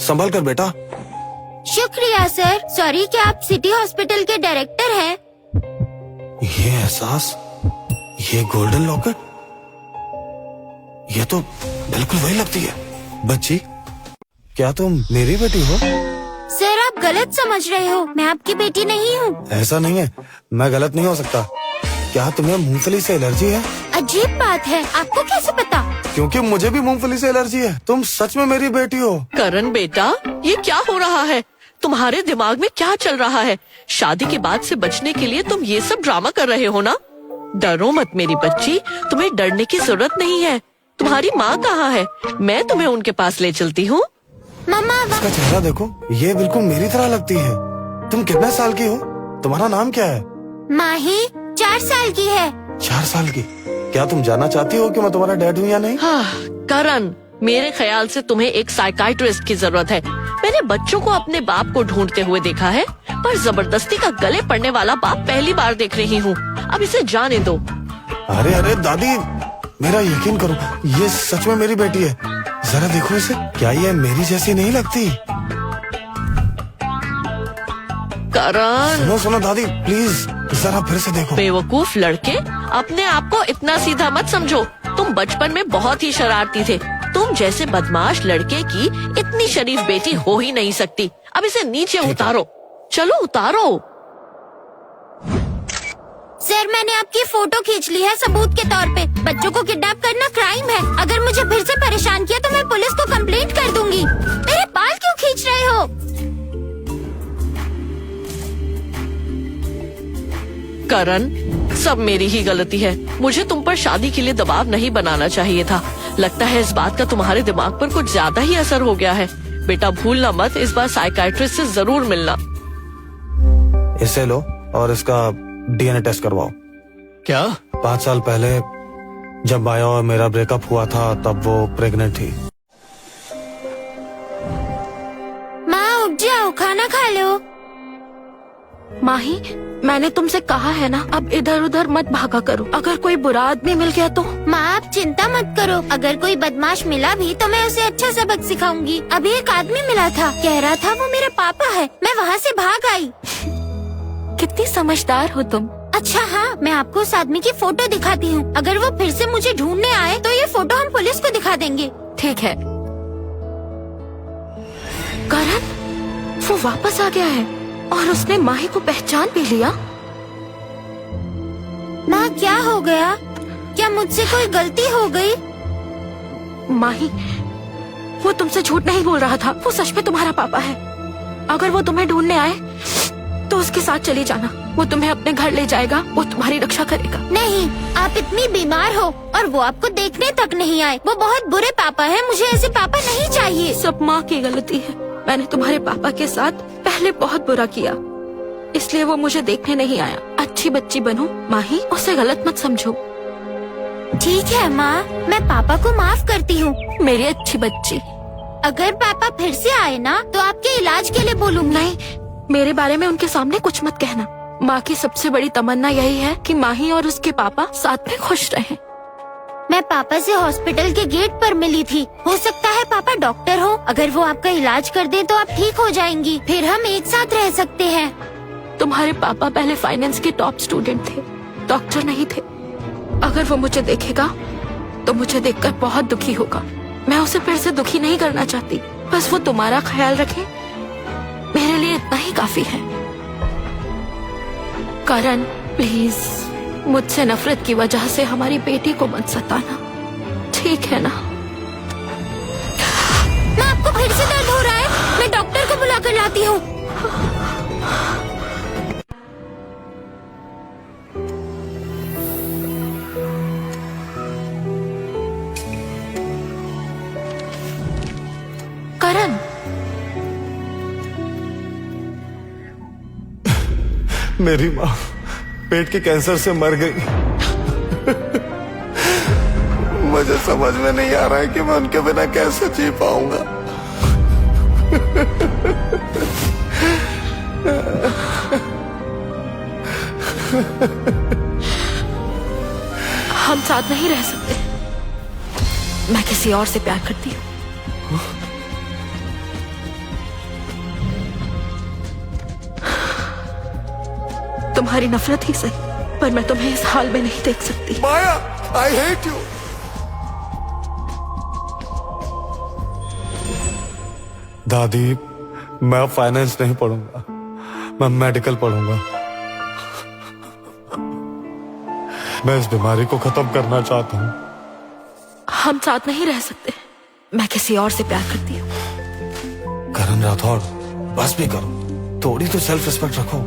संभल कर बेटा। शुक्रिया सर। सॉरी, क्या आप सिटी हॉस्पिटल के डायरेक्टर हैं? ये एहसास, ये गोल्डन लॉकेट, ये तो बिल्कुल वही लगती है। बच्ची, क्या तुम मेरी बेटी हो? सर, आप गलत समझ रहे हो। मैं आपकी बेटी नहीं हूँ। ऐसा नहीं है, मैं गलत नहीं हो सकता। क्या तुम्हें मूंगफली से एलर्जी है? अजीब बात है, आपको कैसे पता? क्योंकि मुझे भी मूंगफली से एलर्जी है। तुम सच में मेरी बेटी हो? करण बेटा, ये क्या हो रहा है? तुम्हारे दिमाग में क्या चल रहा है? शादी के बाद से बचने के लिए तुम ये सब ड्रामा कर रहे हो ना? डरो मत मेरी बच्ची, तुम्हें डरने की जरूरत नहीं है। तुम्हारी माँ कहाँ है? मैं तुम्हें उनके पास ले चलती हूँ। मम्मा, इसका चेहरा देखो, ये बिल्कुल मेरी तरह लगती है। तुम कितने साल की हो? तुम्हारा नाम क्या है? माही 4 साल की है। 4 साल की? क्या तुम जानना चाहती हो कि मैं तुम्हारा डैड हूँ या नहीं? हाँ, करण, मेरे ख्याल से तुम्हें एक साइकाइट्रिस्ट की जरूरत है। मैंने बच्चों को अपने बाप को ढूंढते हुए देखा है, पर जबरदस्ती का गले पड़ने वाला बाप पहली बार देख रही हूँ। अब इसे जाने दो। अरे अरे दादी, मेरा यकीन करो, ये सच में मेरी बेटी है। जरा देखो इसे, क्या ये मेरी जैसी नहीं लगती? करण, सुनो सुनो दादी, प्लीज जरा फिर से देखो। बेवकूफ लड़के, अपने आप को इतना सीधा मत समझो। तुम बचपन में बहुत ही शरारती थे। तुम जैसे बदमाश लड़के की इतनी शरीफ बेटी हो ही नहीं सकती। अब इसे नीचे उतारो। चलो उतारो। सर, मैंने आपकी फोटो खींच ली है सबूत के तौर पे। बच्चों को किडनैप करना क्राइम है। अगर मुझे फिर से परेशान किया तो मैं पुलिस को कंप्लेंट कर दूंगी। मेरे बाल क्यों खींच रहे हो? करण, सब मेरी ही गलती है। मुझे तुम पर शादी के लिए दबाव नहीं बनाना चाहिए था। लगता है इस बात का तुम्हारे दिमाग पर कुछ ज्यादा ही असर हो गया है। बेटा भूलना मत, इस बार साइकाइट्रिस्ट से जरूर मिलना। इसे लो और इसका डीएनए टेस्ट करवाओ। क्या? 5 साल पहले जब माया और मेरा ब्रेकअप हुआ था, तब वो प्रेग्नेंट थी। माँ, उठ जाओ, खाना खा लो। माही, मैंने तुमसे कहा है ना, अब इधर उधर मत भागा करो। अगर कोई बुरा आदमी मिल गया तो? माँ, आप चिंता मत करो। अगर कोई बदमाश मिला भी तो मैं उसे अच्छा सबक सिखाऊंगी। अभी एक आदमी मिला था, कह रहा था वो मेरा पापा है। मैं वहाँ से भाग आई। कितनी समझदार हो तुम। अच्छा हाँ, मैं आपको उस आदमी की फोटो दिखाती हूँ। अगर वो फिर से मुझे ढूंढने आए तो ये फोटो हम पुलिस को दिखा देंगे। ठीक है। करण, वो वापस आ गया है और उसने माही को पहचान भी लिया। माँ, क्या हो गया? क्या मुझसे कोई गलती हो गई? माही, वो तुमसे झूठ नहीं बोल रहा था। वो सच में तुम्हारा पापा है। अगर वो तुम्हें ढूंढने आए तो उसके साथ चली जाना। वो तुम्हें अपने घर ले जाएगा, वो तुम्हारी रक्षा करेगा। नहीं, आप इतनी बीमार हो और वो आपको देखने तक नहीं आए। वो बहुत बुरे पापा है। मुझे ऐसे पापा नहीं चाहिए। सब माँ की गलती है। मैंने तुम्हारे पापा के साथ पहले बहुत बुरा किया, इसलिए वो मुझे देखने नहीं आया। अच्छी बच्ची बनो माही, उसे गलत मत समझो। ठीक है माँ, मैं पापा को माफ करती हूँ। मेरी अच्छी बच्ची। अगर पापा फिर से आए ना तो आपके इलाज के लिए बोलूँगी। नहीं, मेरे बारे में उनके सामने कुछ मत कहना। माँ की सबसे बड़ी तमन्ना यही है कि माही और उसके पापा साथ में खुश रहें। मैं पापा से हॉस्पिटल के गेट पर मिली थी। हो सकता है पापा डॉक्टर हो। अगर वो आपका इलाज कर दें तो आप ठीक हो जाएंगी। फिर हम एक साथ रह सकते हैं। तुम्हारे पापा पहले फाइनेंस के टॉप स्टूडेंट थे, डॉक्टर नहीं थे। अगर वो मुझे देखेगा तो मुझे देखकर बहुत दुखी होगा। मैं उसे फिर से दुखी नहीं करना चाहती। बस वो तुम्हारा ख्याल रखे, मेरे लिए इतना ही काफी है। करण, प्लीज मुझसे नफरत की वजह से हमारी बेटी को मत सताना, ठीक है ना? मैं आपको फिर से दर्द हो रहा है। मैं डॉक्टर को बुला कर लाती हूँ। करण, मेरी माँ पेट के कैंसर से मर गई। मुझे समझ में नहीं आ रहा है कि मैं उनके बिना कैसे जी पाऊंगा। हम साथ नहीं रह सकते। मैं किसी और से प्यार करती हूँ। तुम्हारी नफरत ही सही, पर मैं तुम्हें इस हाल में नहीं देख सकती। माया, आई हेट यू। दादी, मैं अब फाइनेंस नहीं पढ़ूंगा, मैं मेडिकल पढ़ूंगा। मैं इस बीमारी को खत्म करना चाहता हूँ। हम साथ नहीं रह सकते। मैं किसी और से प्यार करती हूँ। करण राठौड़, बस भी करो, थोड़ी तो सेल्फ रिस्पेक्ट रखो।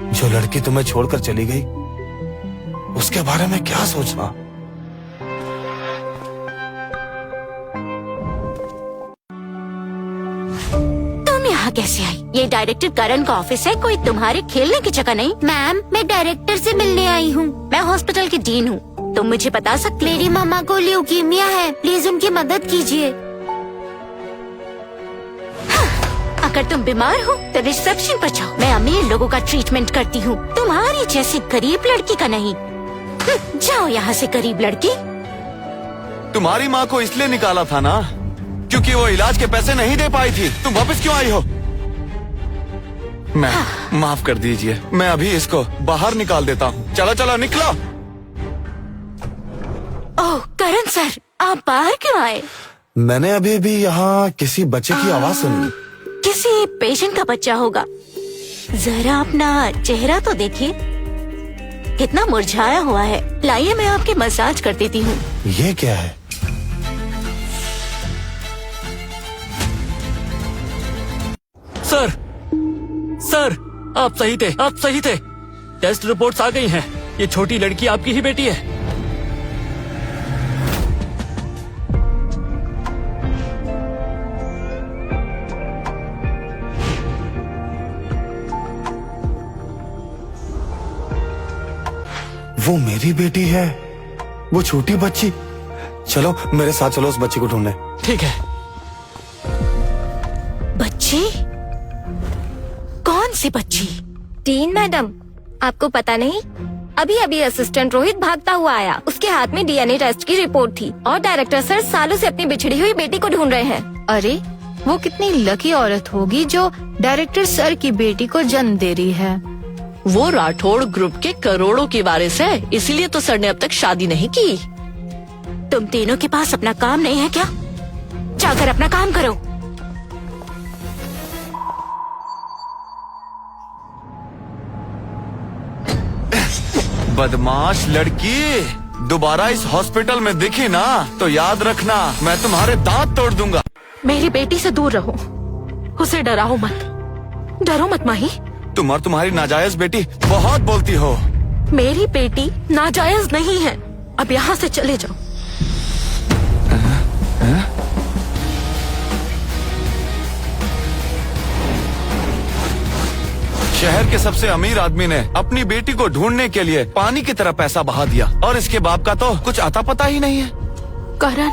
जो लड़की तुम्हें छोड़कर चली गई, उसके बारे में क्या सोचना। तुम यहाँ कैसे आई? ये डायरेक्टर करण का ऑफिस है, कोई तुम्हारे खेलने की जगह नहीं। मैम, मैं डायरेक्टर से मिलने आई हूँ। मैं हॉस्पिटल की डीन हूँ। तुम मुझे बता सकते? मेरी मामा को ल्यूकीमिया है, प्लीज उनकी मदद कीजिए। अगर तुम बीमार हो तो रिसेप्शन पर जाओ, मैं अमीर लोगों का ट्रीटमेंट करती हूँ, तुम्हारी जैसी गरीब लड़की का नहीं। जाओ यहाँ से गरीब लड़की। तुम्हारी माँ को इसलिए निकाला था ना क्योंकि वो इलाज के पैसे नहीं दे पाई थी। तुम वापस क्यों आई हो? मैं माफ कर दीजिए, मैं अभी इसको बाहर निकाल देता हूँ। चलो चलो निकलो। ओह करण सर, आप बाहर क्यों आए? मैंने अभी भी यहाँ किसी बच्चे की आवाज सुनी। किसी पेशेंट का बच्चा होगा। जरा अपना चेहरा तो देखिए, कितना मुरझाया हुआ है। लाइए मैं आपकी मसाज कर देती हूँ। ये क्या है? सर, सर, आप सही थे, आप सही थे। टेस्ट रिपोर्ट्स आ गई हैं। ये छोटी लड़की आपकी ही बेटी है। वो मेरी बेटी है, वो छोटी बच्ची। चलो मेरे साथ चलो उस बच्ची को ढूंढने। ठीक है। बच्ची? कौन सी बच्ची? डीन मैडम, आपको पता नहीं? अभी अभी असिस्टेंट रोहित भागता हुआ आया। उसके हाथ में डीएनए टेस्ट की रिपोर्ट थी और डायरेक्टर सर सालों से अपनी बिछड़ी हुई बेटी को ढूंढ रहे हैं। अरे वो कितनी लकी औरत होगी जो डायरेक्टर सर की बेटी को जन्म दे रही है। वो राठौड़ ग्रुप के करोड़ों की वारिस है, इसीलिए तो सर ने अब तक शादी नहीं की। तुम तीनों के पास अपना काम नहीं है क्या? जाकर अपना काम करो। बदमाश लड़की, दोबारा इस हॉस्पिटल में दिखी ना तो याद रखना, मैं तुम्हारे दांत तोड़ दूंगा। मेरी बेटी से दूर रहो, उसे डराओ मत। डरो मत माही। तुम और तुम्हारी नाजायज बेटी बहुत बोलती हो। मेरी बेटी नाजायज नहीं है। अब यहाँ से चले जाओ। शहर के सबसे अमीर आदमी ने अपनी बेटी को ढूंढने के लिए पानी की तरह पैसा बहा दिया और इसके बाप का तो कुछ आता पता ही नहीं है। करण,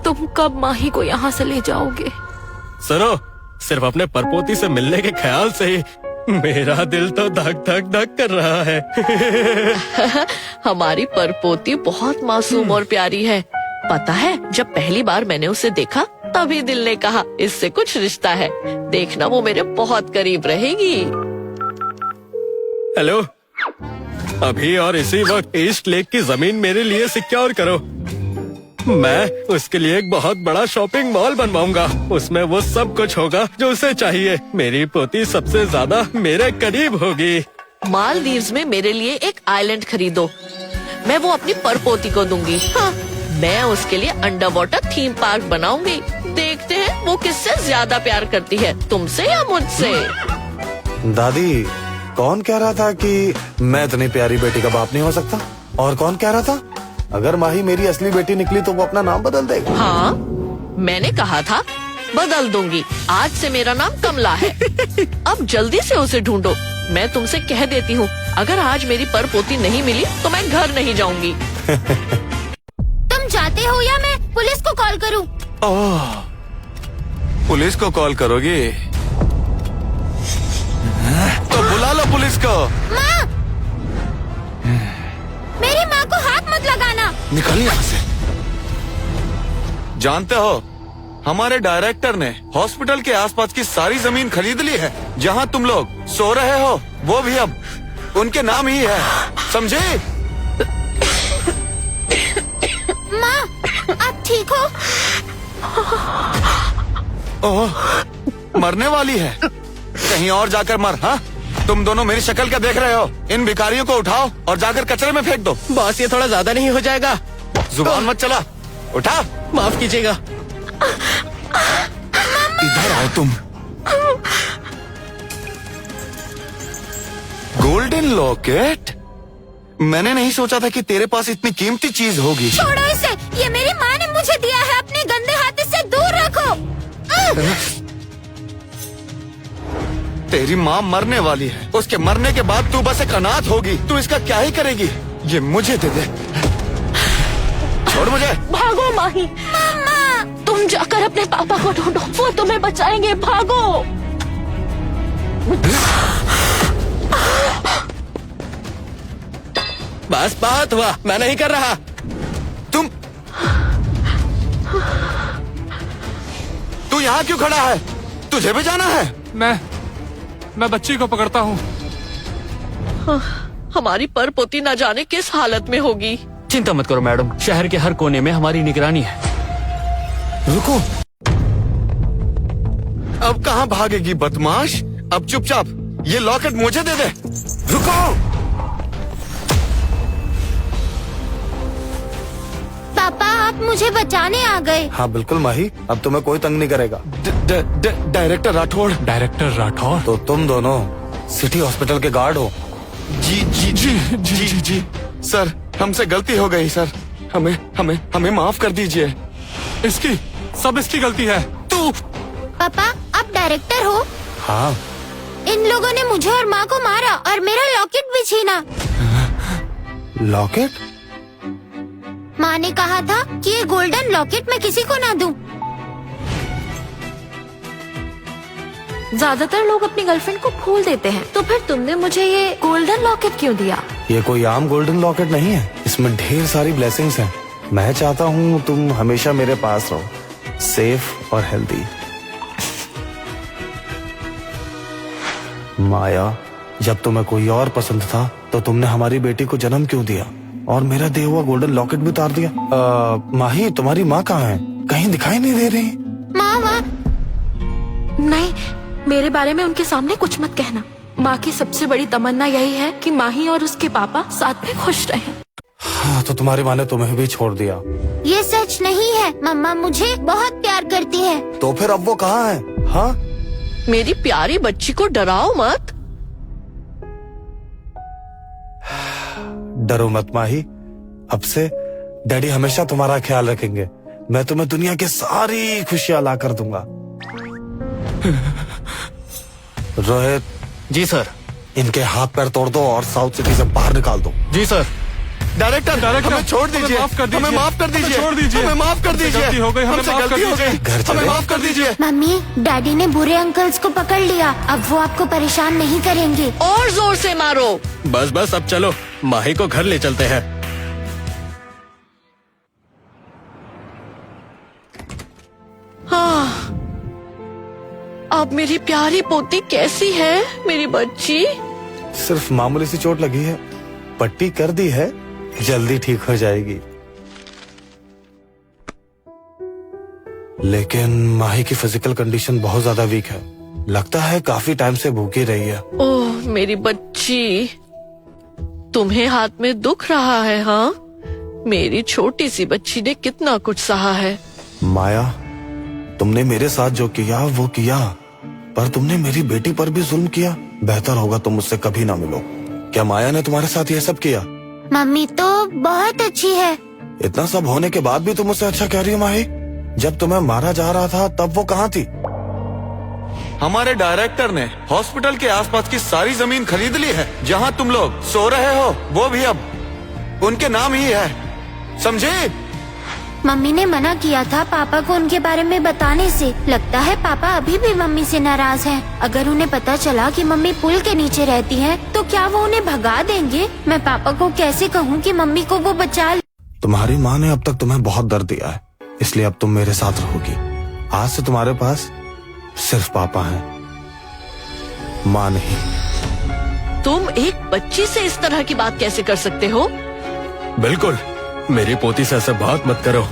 तुम कब माही को यहाँ से ले जाओगे? सुनो, सिर्फ अपने परपोती से मिलने के ख्याल से ही मेरा दिल तो धक धक धक कर रहा है। हमारी परपोती बहुत मासूम और प्यारी है। पता है, जब पहली बार मैंने उसे देखा तभी दिल ने कहा इससे कुछ रिश्ता है। देखना वो मेरे बहुत करीब रहेगी। हेलो, अभी और इसी वक्त ईस्ट लेक की जमीन मेरे लिए सिक्योर करो। मैं उसके लिए एक बहुत बड़ा शॉपिंग मॉल बनवाऊंगा। उसमें वो सब कुछ होगा जो उसे चाहिए। मेरी पोती सबसे ज्यादा मेरे करीब होगी। मालदीव्स में मेरे लिए एक आइलैंड खरीदो, मैं वो अपनी परपोती को दूंगी। हाँ, मैं उसके लिए अंडर वाटर थीम पार्क बनाऊंगी। देखते हैं वो किससे ज्यादा प्यार करती है, तुमसे या मुझसे। दादी, कौन कह रहा था कि मैं इतनी प्यारी बेटी का बाप नहीं हो सकता? और कौन कह रहा था अगर माही मेरी असली बेटी निकली तो वो अपना नाम बदल देगा? हाँ, मैंने कहा था बदल दूंगी। आज से मेरा नाम कमला है। अब जल्दी से उसे ढूंढो। मैं तुमसे कह देती हूँ, अगर आज मेरी परपोती नहीं मिली तो मैं घर नहीं जाऊंगी। तुम जाते हो या मैं पुलिस को कॉल करूं? ओह, पुलिस को कॉल करोगी? तो बुला लो पुलिस को। माँ! मेरी माँ को हाथ मत लगाना। निकल यहाँ से। जानते हो, हमारे डायरेक्टर ने हॉस्पिटल के आसपास की सारी जमीन खरीद ली है। जहाँ तुम लोग सो रहे हो वो भी अब उनके नाम ही है, समझे? माँ, आप ठीक हो? ओह, मरने वाली है। कहीं और जाकर मर। हाँ, तुम दोनों मेरी शक्ल क्या देख रहे हो? इन भिखारियों को उठाओ और जाकर कचरे में फेंक दो। बॉस, ये थोड़ा ज्यादा नहीं हो जाएगा? जुबान मत चला, उठा। माफ कीजिएगा। इधर आओ तुम। Golden locket? मैंने नहीं सोचा था कि तेरे पास इतनी कीमती चीज होगी। छोड़ो इसे, ये मेरी माँ ने मुझे दिया है, अपने गंदे हाथ से दूर रखो। तेरी माँ मरने वाली है, उसके मरने के बाद तू बस एक अनाथ होगी। तू इसका क्या ही करेगी? ये मुझे दे दे। छोड़ मुझे। भागो माही। मामा, तुम जाकर अपने पापा को ढूंढो, वो तुम्हें बचाएंगे। भागो। बस बात हुआ, मैं नहीं कर रहा। तू यहाँ क्यों खड़ा है? तुझे भी जाना है? मैं बच्ची को पकड़ता हूँ। हमारी परपोती न जाने किस हालत में होगी। चिंता मत करो मैडम, शहर के हर कोने में हमारी निगरानी है। रुको, अब कहाँ भागेगी बदमाश? अब चुपचाप ये लॉकेट मुझे दे दे। रुको। पापा, आप मुझे बचाने आ गए। हाँ बिल्कुल माही, अब तुम्हें कोई तंग नहीं करेगा। डायरेक्टर राठौड़। डायरेक्टर राठौड़? तो तुम दोनों सिटी हॉस्पिटल के गार्ड हो? जी जी जी जी जी जी सर, हमसे गलती हो गई सर। हमें हमें हमें माफ कर दीजिए। इसकी गलती है। तू पापा, आप डायरेक्टर हो? हाँ। इन लोगों ने मुझे और माँ को मारा और मेरा लॉकेट भी छीना। लॉकेट? माँ ने कहा था कि ये गोल्डन लॉकेट मैं किसी को ना दूं। ज्यादातर लोग अपनी गर्लफ्रेंड को भूल देते हैं, तो फिर तुमने मुझे ये गोल्डन लॉकेट क्यों दिया? ये कोई आम गोल्डन लॉकेट नहीं है, इसमें ढेर सारी ब्लेसिंग्स हैं। मैं चाहता हूँ तुम हमेशा मेरे पास रहो, सेफ और हेल्दी। माया, जब तुम्हें कोई और पसंद था तो तुमने हमारी बेटी को जन्म क्यों दिया और मेरा दिया हुआ गोल्डन लॉकेट भी उतार दिया? माही, तुम्हारी माँ कहाँ है? कहीं दिखाई नहीं दे रही। माँ, नहीं, मेरे बारे में उनके सामने कुछ मत कहना। माँ की सबसे बड़ी तमन्ना यही है कि माही और उसके पापा साथ में खुश रहें। हाँ, तो तुम्हारी माँ ने तुम्हें भी छोड़ दिया? ये सच नहीं है। मम्मा मुझे बहुत प्यार करती है। तो फिर अब वो कहाँ है? हाँ, मेरी प्यारी बच्ची को डराओ मत। डरो मत माही, अब से डैडी हमेशा तुम्हारा ख्याल रखेंगे। मैं तुम्हें दुनिया की सारी खुशियां ला कर दूंगा। रोहित। जी सर। इनके हाथ पैर तोड़ दो और साउथ सिटी से बाहर निकाल दो। जी सर। डायरेक्टर, हमें छोड़ दीजिए। हमें माफ कर दीजिए। हमें माफ कर दीजिए। गलती हो गई, हमें हमसे माफ कर गलती हो गई। घर चले। हमें माफ कर दीजिए। मम्मी, डैडी ने बुरे अंकल्स को पकड़ लिया, अब वो आपको परेशान नहीं करेंगे। और जोर से मारो। बस बस, अब चलो, माही को घर ले चलते हैं। हाँ, अब मेरी प्यारी पोती कैसी है? मेरी बच्ची सिर्फ मामूली सी चोट लगी है, पट्टी कर दी है, जल्दी ठीक हो जाएगी। लेकिन माही की फिजिकल कंडीशन बहुत ज्यादा वीक है, लगता है काफी टाइम से भूखी रही है। ओह मेरी बच्ची, तुम्हें हाथ में दुख रहा है? हाँ, मेरी छोटी सी बच्ची ने कितना कुछ सहा है। माया, तुमने मेरे साथ जो किया वो किया, पर तुमने मेरी बेटी पर भी जुल्म किया। बेहतर होगा तुम मुझसे कभी ना मिलो। क्या माया ने तुम्हारे साथ ये सब किया? मम्मी तो बहुत अच्छी है। इतना सब होने के बाद भी तुम मुझसे अच्छा कह रही हो माही? जब तुम्हें मारा जा रहा था तब वो कहाँ थी? हमारे डायरेक्टर ने हॉस्पिटल के आसपास की सारी जमीन खरीद ली है। जहाँ तुम लोग सो रहे हो वो भी अब उनके नाम ही है, समझे? मम्मी ने मना किया था पापा को उनके बारे में बताने से। लगता है पापा अभी भी मम्मी से नाराज हैं। अगर उन्हें पता चला कि मम्मी पुल के नीचे रहती हैं, तो क्या वो उन्हें भगा देंगे? मैं पापा को कैसे कहूँ कि मम्मी को वो बचा ले? तुम्हारी माँ ने अब तक तुम्हें बहुत दर्द दिया है, इसलिए अब तुम मेरे साथ रहोगी। आज से तुम्हारे पास सिर्फ पापा हैं, माँ नहीं। तुम एक बच्ची से इस तरह की बात कैसे कर सकते हो? बिल्कुल, मेरी पोती से ऐसे बात मत करो।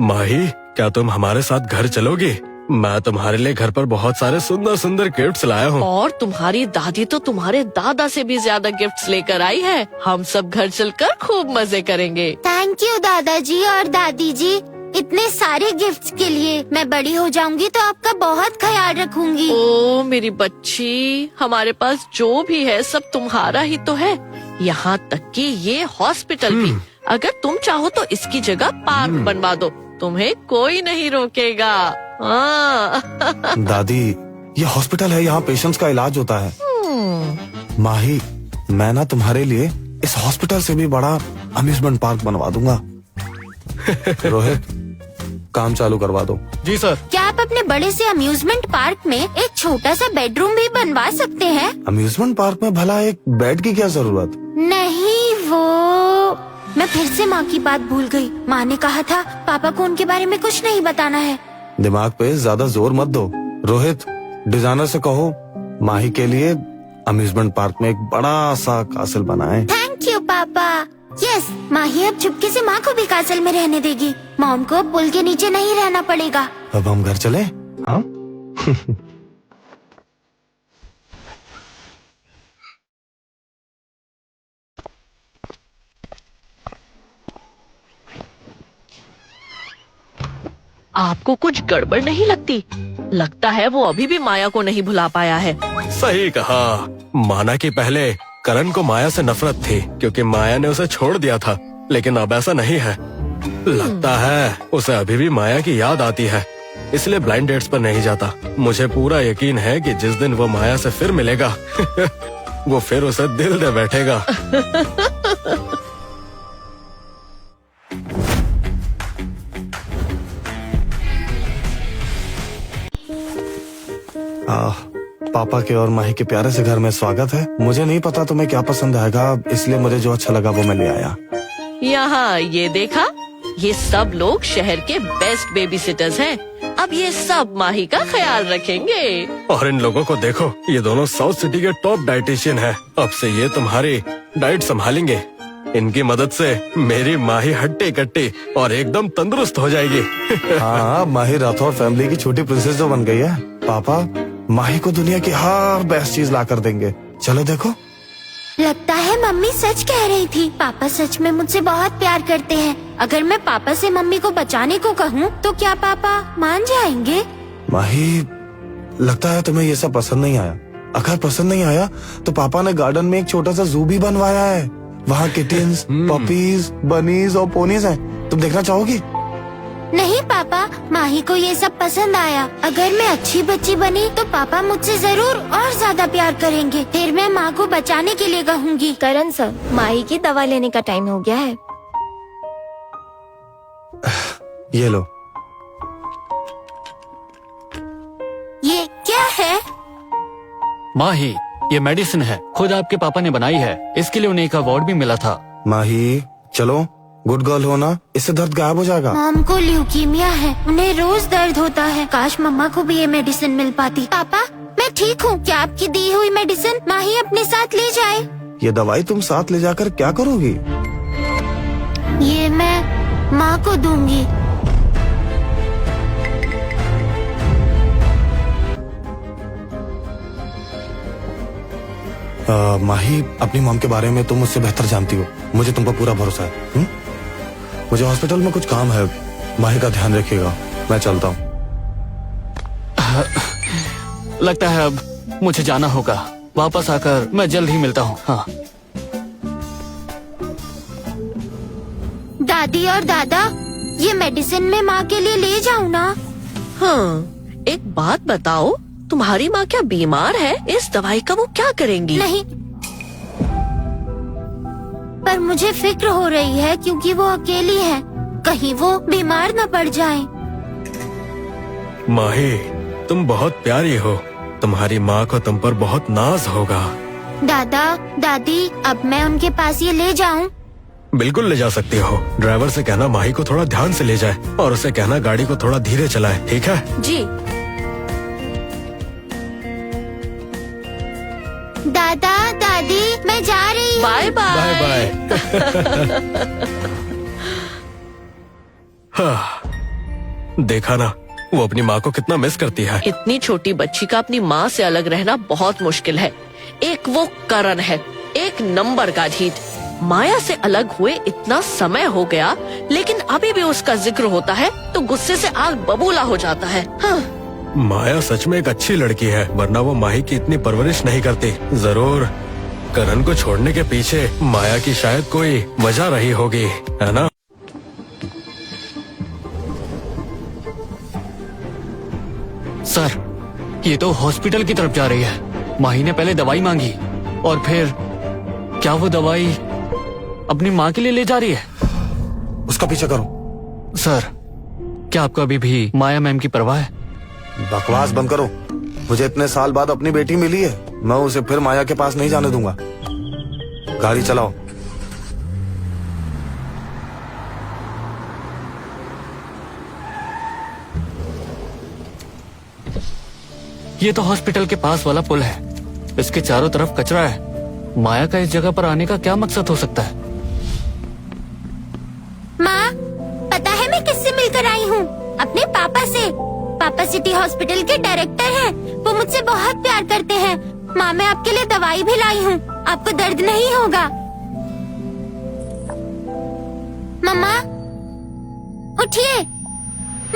माही, क्या तुम हमारे साथ घर चलोगी? मैं तुम्हारे लिए घर पर बहुत सारे सुंदर सुंदर गिफ्ट्स लाया हूँ। और तुम्हारी दादी तो तुम्हारे दादा से भी ज्यादा गिफ्ट्स लेकर आई है। हम सब घर चलकर खूब मजे करेंगे। थैंक यू दादाजी और दादी जी, इतने सारे गिफ्ट्स के लिए। मैं बड़ी हो जाऊंगी तो आपका बहुत ख्याल रखूंगी। ओ मेरी बच्ची, हमारे पास जो भी है सब तुम्हारा ही तो है, यहाँ तक कि ये हॉस्पिटल भी। अगर तुम चाहो तो इसकी जगह पार्क बनवा दो, तुम्हें कोई नहीं रोकेगा। हाँ। दादी, ये हॉस्पिटल है, यहाँ पेशेंट्स का इलाज होता है। माही, मैं ना तुम्हारे लिए इस हॉस्पिटल से भी बड़ा अम्यूजमेंट पार्क बनवा दूंगा। रोहित, काम चालू करवा दो। जी सर। क्या आप अपने बड़े से अम्यूजमेंट पार्क में एक छोटा सा बेडरूम भी बनवा सकते हैं? अम्यूजमेंट पार्क में भला एक बेड की क्या जरूरत? नहीं, वो मैं फिर से माँ की बात भूल गई। माँ ने कहा था पापा को उनके बारे में कुछ नहीं बताना है। दिमाग पे ज्यादा जोर मत दो। रोहित, डिजाइनर से कहो माही के लिए अम्यूजमेंट पार्क में एक बड़ा सा कासल बनाए। थैंक यू पापा। यस, माही अब चुपके से माँ को भी कासल में रहने देगी। मॉम को पुल के नीचे नहीं रहना पड़ेगा। अब हम घर चले? हाँ। आपको कुछ गड़बड़ नहीं लगती? लगता है वो अभी भी माया को नहीं भुला पाया है। सही कहा। माना कि पहले करण को माया से नफरत थी क्योंकि माया ने उसे छोड़ दिया था, लेकिन अब ऐसा नहीं है। लगता है उसे अभी भी माया की याद आती है, इसलिए ब्लाइंड डेट्स पर नहीं जाता। मुझे पूरा यकीन है कि जिस दिन वो माया से फिर मिलेगा वो फिर उसे दिल दे बैठेगा। पापा के और माही के प्यारे से घर में स्वागत है। मुझे नहीं पता तुम्हें क्या पसंद आएगा, इसलिए मुझे जो अच्छा लगा वो मैं ले आया। यहाँ ये देखा, ये सब लोग शहर के बेस्ट बेबी सिटर्स हैं। अब ये सब माही का ख्याल रखेंगे। और इन लोगों को देखो, ये दोनों साउथ सिटी के टॉप डाइटिशियन हैं। अब से ये तुम्हारी डाइट संभालेंगे। इनकी मदद से मेरी माही हट्टी कट्टी और एकदम तंदुरुस्त हो जाएगी। हाँ, माही राठौर फैमिली की छोटी प्रिंसेस जो बन गई है। पापा माही को दुनिया की हर बेस्ट चीज ला कर देंगे। चलो देखो। लगता है मम्मी सच कह रही थी। पापा सच में मुझसे बहुत प्यार करते हैं। अगर मैं पापा से मम्मी को बचाने को कहूँ तो क्या पापा मान जाएंगे? माही, लगता है तुम्हें ये सब पसंद नहीं आया। अगर पसंद नहीं आया तो पापा ने गार्डन में एक छोटा सा जू भी बनवाया है। वहाँ किटन्स, पपीज, बनीज और पोनीज हैं। तुम देखना चाहोगी? नहीं पापा, माही को ये सब पसंद आया। अगर मैं अच्छी बच्ची बनी तो पापा मुझसे जरूर और ज्यादा प्यार करेंगे। फिर मैं माँ को बचाने के लिए कहूँगी। करण सर, माही की दवा लेने का टाइम हो गया है। ये लो। ये क्या है? माही, ये मेडिसिन है, खुद आपके पापा ने बनाई है। इसके लिए उन्हें एक अवार्ड भी मिला था। माही, चलो, गुड गर्ल हो ना, इससे दर्द गायब हो जाएगा। मॉम को ल्यूकीमिया है, उन्हें रोज दर्द होता है। काश मम्मा को भी ये मेडिसिन मिल पाती। पापा, मैं ठीक हूँ। क्या आपकी दी हुई मेडिसिन माही अपने साथ ले जाए? ये दवाई तुम साथ ले जाकर क्या करोगी? ये मैं माँ को दूंगी। माही, अपनी मॉम के बारे में तुम मुझसे बेहतर जानती हो। मुझे तुम पर पूरा भरोसा है। मुझे हॉस्पिटल में कुछ काम है। माही का ध्यान रखिएगा। मैं चलता हूँ। लगता है अब मुझे जाना होगा। वापस आकर मैं जल्द ही मिलता हूँ। हाँ। दादी और दादा, ये मेडिसिन मैं माँ के लिए ले जाऊँ ना? हाँ, एक बात बताओ, तुम्हारी माँ क्या बीमार है? इस दवाई का वो क्या करेंगी? नहीं, पर मुझे फिक्र हो रही है क्योंकि वो अकेली है। कहीं वो बीमार न पड़ जाए। माही, तुम बहुत प्यारी हो। तुम्हारी माँ को तुम पर बहुत नाज होगा। दादा, दादी, अब मैं उनके पास ये ले जाऊं? बिल्कुल ले जा सकती हो। ड्राइवर से कहना माही को थोड़ा ध्यान से ले जाए और उसे कहना गाड़ी को थोड़ा धीरे चलाए, ठीक है? जी। दादा दादी मैं जा रही हूँ। Bye bye bye. बाय। देखा ना, वो अपनी माँ को कितना मिस करती है। इतनी छोटी बच्ची का अपनी माँ से अलग रहना बहुत मुश्किल है। एक वो करण है, एक नंबर का ढीठ। माया से अलग हुए इतना समय हो गया, लेकिन अभी भी उसका जिक्र होता है तो गुस्से से आग बबूला हो जाता है। हाँ। माया सच में एक अच्छी लड़की है, वरना वो माही की इतनी परवरिश नहीं करती। जरूर करण को छोड़ने के पीछे माया की शायद कोई वजह रही होगी, है ना? सर, ये तो हॉस्पिटल की तरफ जा रही है। माही ने पहले दवाई मांगी और फिर क्या वो दवाई अपनी माँ के लिए ले जा रही है? उसका पीछे करो। सर, क्या आपको अभी भी माया मैम की परवाह है? बकवास बंद करो। मुझे इतने साल बाद अपनी बेटी मिली है, मैं उसे फिर माया के पास नहीं जाने दूंगा। गाड़ी चलाओ। ये तो हॉस्पिटल के पास वाला पुल है। इसके चारों तरफ कचरा है। माया का इस जगह पर आने का क्या मकसद हो सकता है? माँ, पता है मैं किससे मिलकर आई हूँ? अपने पापा से। पापा सिटी हॉस्पिटल के डायरेक्टर हैं। वो मुझसे बहुत प्यार करते हैं। माँ, मैं आपके लिए दवाई भी लाई हूँ, आपको दर्द नहीं होगा। मम्मा उठिए।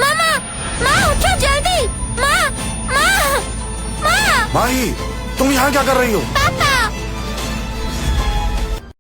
मामा, माँ उठो जल्दी। माँ, माँ, माँ। माही, तुम यहाँ क्या कर रही हो? पापा,